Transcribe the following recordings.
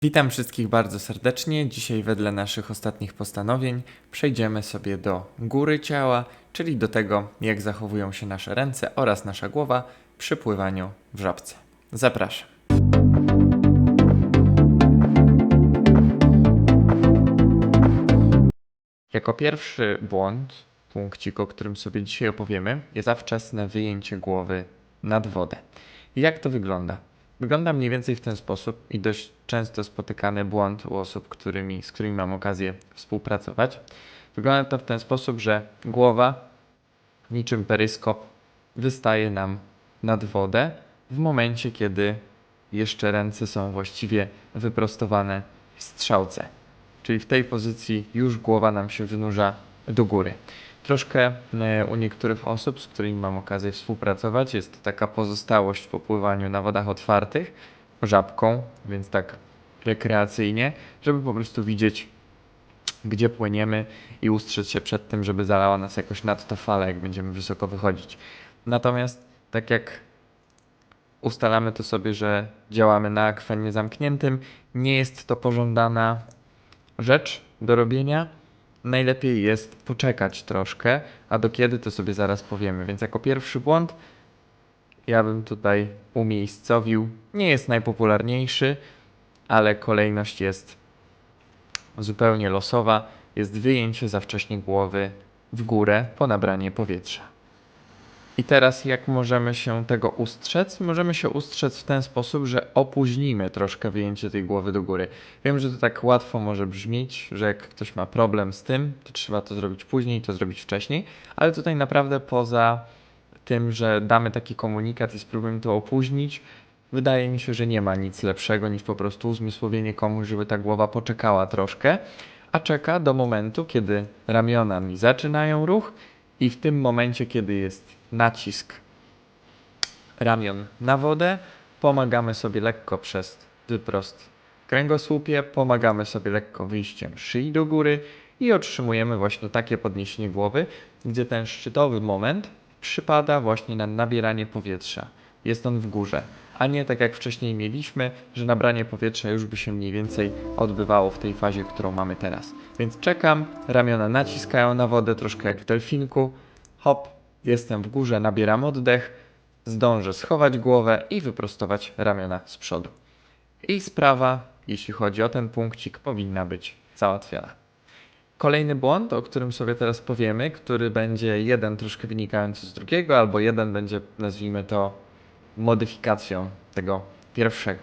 Witam wszystkich bardzo serdecznie. Dzisiaj wedle naszych ostatnich postanowień przejdziemy sobie do góry ciała, czyli do tego, jak zachowują się nasze ręce oraz nasza głowa przy pływaniu w żabce. Zapraszam. Jako pierwszy błąd, punkcik, o którym sobie dzisiaj opowiemy, jest za wczesne wyjęcie głowy nad wodę. I jak to wygląda? Wygląda mniej więcej w ten sposób i dość często spotykany błąd u osób, z którymi mam okazję współpracować. Wygląda to w ten sposób, że głowa niczym peryskop wystaje nam nad wodę w momencie, kiedy jeszcze ręce są właściwie wyprostowane w strzałce. Czyli w tej pozycji już głowa nam się wynurza do góry. Troszkę u niektórych osób, z którymi mam okazję współpracować, jest to taka pozostałość po pływaniu na wodach otwartych, żabką, więc tak rekreacyjnie, żeby po prostu widzieć, gdzie płyniemy i ustrzec się przed tym, żeby zalała nas jakoś nadto fala, jak będziemy wysoko wychodzić. Natomiast tak jak ustalamy to sobie, że działamy na akwenie zamkniętym, nie jest to pożądana rzecz do robienia. Najlepiej jest poczekać troszkę, a do kiedy to sobie zaraz powiemy. Więc jako pierwszy błąd ja bym tutaj umiejscowił, nie jest najpopularniejszy, ale kolejność jest zupełnie losowa. Jest wyjęcie za wcześnie głowy w górę po nabranie powietrza. I teraz jak możemy się tego ustrzec? Możemy się ustrzec w ten sposób, że opóźnimy troszkę wyjęcie tej głowy do góry. Wiem, że to tak łatwo może brzmieć, że jak ktoś ma problem z tym, to trzeba to zrobić później, to zrobić wcześniej, ale tutaj naprawdę poza tym, że damy taki komunikat i spróbujemy to opóźnić, wydaje mi się, że nie ma nic lepszego niż po prostu uzmysłowienie komuś, żeby ta głowa poczekała troszkę, a czeka do momentu, kiedy ramiona mi zaczynają ruch i w tym momencie, kiedy jest nacisk ramion na wodę, pomagamy sobie lekko przez wyprost kręgosłupie, pomagamy sobie lekko wyjściem szyi do góry i otrzymujemy właśnie takie podniesienie głowy, gdzie ten szczytowy moment przypada właśnie na nabieranie powietrza. Jest on w górze, a nie tak jak wcześniej mieliśmy, że nabranie powietrza już by się mniej więcej odbywało w tej fazie, którą mamy teraz. Więc czekam, ramiona naciskają na wodę troszkę jak w delfinku, hop, jestem w górze, nabieram oddech, zdążę schować głowę i wyprostować ramiona z przodu. I sprawa, jeśli chodzi o ten punkcik, powinna być załatwiona. Kolejny błąd, o którym sobie teraz powiemy, który będzie jeden troszkę wynikający z drugiego, albo jeden będzie, nazwijmy to, modyfikacją tego pierwszego.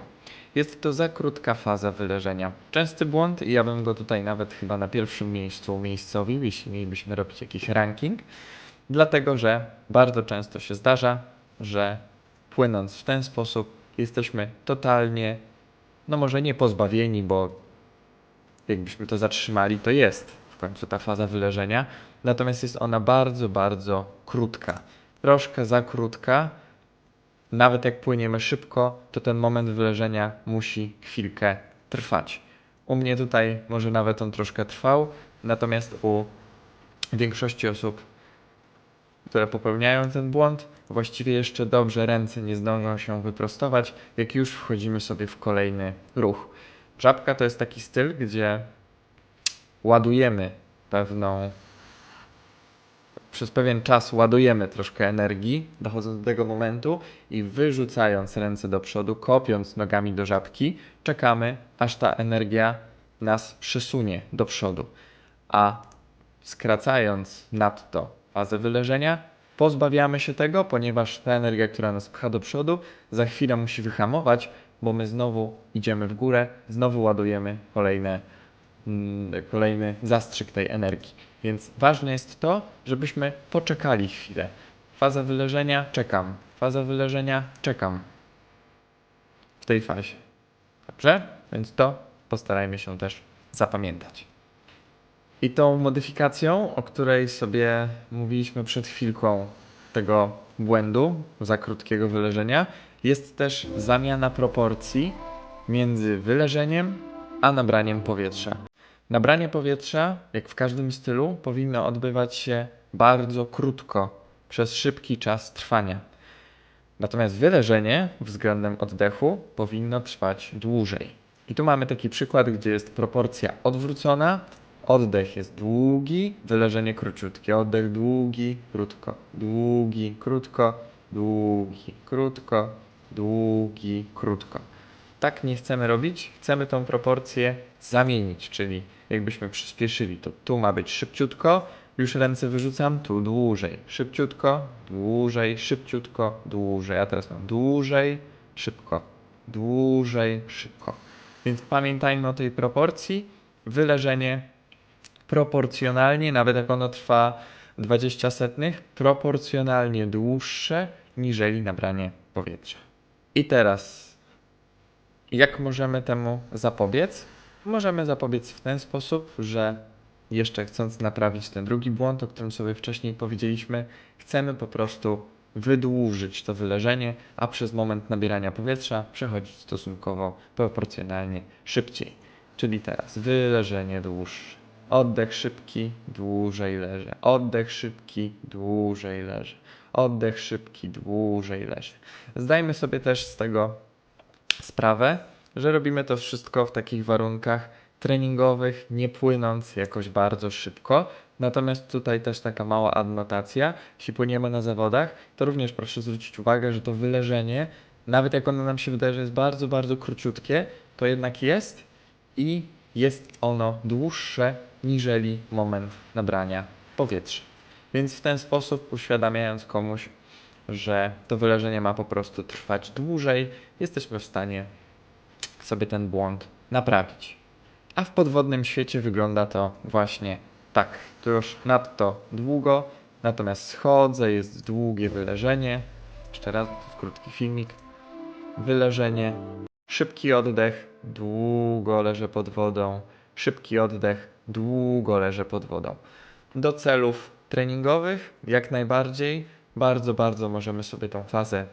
Jest to za krótka faza wyleżenia. Częsty błąd i ja bym go tutaj nawet chyba na pierwszym miejscu umiejscowił, jeśli mielibyśmy robić jakiś ranking, dlatego że bardzo często się zdarza, że płynąc w ten sposób jesteśmy totalnie, no może nie pozbawieni, bo jakbyśmy to zatrzymali, to jest w końcu ta faza wyleżenia, natomiast jest ona bardzo, bardzo krótka. Troszkę za krótka. Nawet jak płyniemy szybko, to ten moment wyleżenia musi chwilkę trwać. U mnie tutaj może nawet on troszkę trwał, natomiast u większości osób, które popełniają ten błąd, właściwie jeszcze dobrze ręce nie zdążą się wyprostować, jak już wchodzimy sobie w kolejny ruch. Żabka to jest taki styl, gdzie ładujemy przez pewien czas ładujemy troszkę energii, dochodząc do tego momentu i wyrzucając ręce do przodu, kopiąc nogami do żabki, czekamy, aż ta energia nas przesunie do przodu. A skracając nadto fazę wyleżenia, pozbawiamy się tego, ponieważ ta energia, która nas pcha do przodu, za chwilę musi wyhamować, bo my znowu idziemy w górę, znowu ładujemy kolejny zastrzyk tej energii. Więc ważne jest to, żebyśmy poczekali chwilę. Faza wyleżenia, czekam. Faza wyleżenia, czekam. W tej fazie. Dobrze? Więc to postarajmy się też zapamiętać. I tą modyfikacją, o której sobie mówiliśmy przed chwilką, tego błędu, za krótkiego wyleżenia, jest też zamiana proporcji między wyleżeniem a nabraniem powietrza. Nabranie powietrza, jak w każdym stylu, powinno odbywać się bardzo krótko, przez szybki czas trwania. Natomiast wyleżenie względem oddechu powinno trwać dłużej. I tu mamy taki przykład, gdzie jest proporcja odwrócona. Oddech jest długi, wyleżenie króciutkie. Oddech długi, krótko, długi, krótko, długi, krótko, długi, krótko. Tak nie chcemy robić, chcemy tą proporcję zamienić, czyli jakbyśmy przyspieszyli, to tu ma być szybciutko, już ręce wyrzucam, tu dłużej, szybciutko, dłużej, szybciutko, dłużej, a teraz mam dłużej, szybko, dłużej, szybko. Więc pamiętajmy o tej proporcji, wyleżenie proporcjonalnie, nawet jak ono trwa 20 setnych, proporcjonalnie dłuższe niżeli nabranie powietrza. I teraz jak możemy temu zapobiec? Możemy zapobiec w ten sposób, że jeszcze chcąc naprawić ten drugi błąd, o którym sobie wcześniej powiedzieliśmy, chcemy po prostu wydłużyć to wyleżenie, a przez moment nabierania powietrza przechodzić stosunkowo proporcjonalnie szybciej. Czyli teraz wyleżenie dłuższe, oddech szybki, dłużej leżę, oddech szybki, dłużej leżę, oddech szybki, dłużej leżę. Zdajmy sobie też z tego sprawę, że robimy to wszystko w takich warunkach treningowych, nie płynąc jakoś bardzo szybko. Natomiast tutaj też taka mała adnotacja, jeśli płyniemy na zawodach, to również proszę zwrócić uwagę, że to wyleżenie, nawet jak ono nam się wydaje, że jest bardzo, bardzo króciutkie, to jednak jest i jest ono dłuższe niżeli moment nabrania powietrza. Więc w ten sposób uświadamiając komuś, że to wyleżenie ma po prostu trwać dłużej, jesteśmy w stanie sobie ten błąd naprawić. A w podwodnym świecie wygląda to właśnie tak. To już nadto długo, natomiast schodzę, jest długie wyleżenie. Jeszcze raz, to jest krótki filmik. Wyleżenie, szybki oddech, długo leżę pod wodą, szybki oddech, długo leżę pod wodą. Do celów treningowych jak najbardziej, bardzo, bardzo możemy sobie tą fazę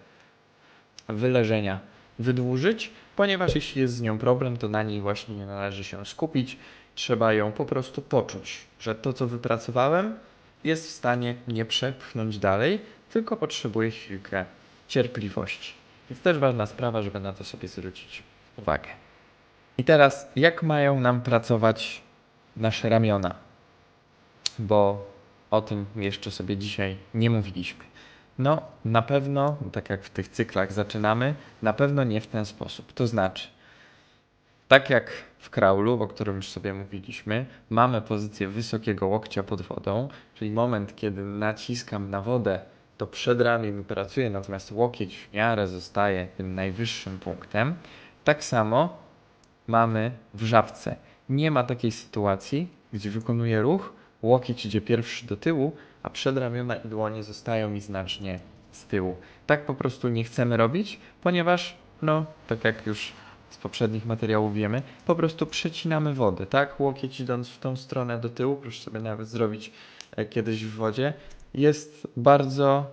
wyleżenia wydłużyć, ponieważ jeśli jest z nią problem, to na niej właśnie nie należy się skupić. Trzeba ją po prostu poczuć, że to, co wypracowałem, jest w stanie nie przepchnąć dalej, tylko potrzebuje chwilkę cierpliwości. Jest też ważna sprawa, żeby na to sobie zwrócić uwagę. I teraz, jak mają nam pracować nasze ramiona? Bo o tym jeszcze sobie dzisiaj nie mówiliśmy. No, na pewno, tak jak w tych cyklach zaczynamy, na pewno nie w ten sposób. To znaczy, tak jak w kraulu, o którym już sobie mówiliśmy, mamy pozycję wysokiego łokcia pod wodą, czyli moment, kiedy naciskam na wodę, to przedramię mi pracuje, natomiast łokieć w miarę zostaje tym najwyższym punktem. Tak samo mamy w żabce. Nie ma takiej sytuacji, gdzie wykonuję ruch, łokieć idzie pierwszy do tyłu, a przedramiona i dłonie zostają mi znacznie z tyłu. Tak po prostu nie chcemy robić, ponieważ, no, tak jak już z poprzednich materiałów wiemy, po prostu przecinamy wodę, tak? Łokieć idąc w tą stronę do tyłu, proszę sobie nawet zrobić kiedyś w wodzie, jest bardzo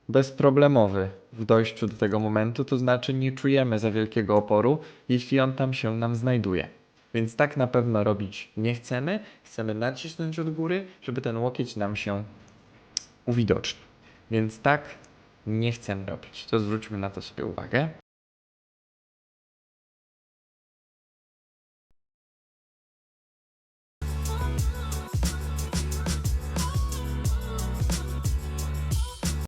bezproblemowy w dojściu do tego momentu, to znaczy nie czujemy za wielkiego oporu, jeśli on tam się nam znajduje. Więc tak na pewno robić nie chcemy. Chcemy nacisnąć od góry, żeby ten łokieć nam się uwidocznił. Więc tak nie chcemy robić. To zwróćmy na to sobie uwagę.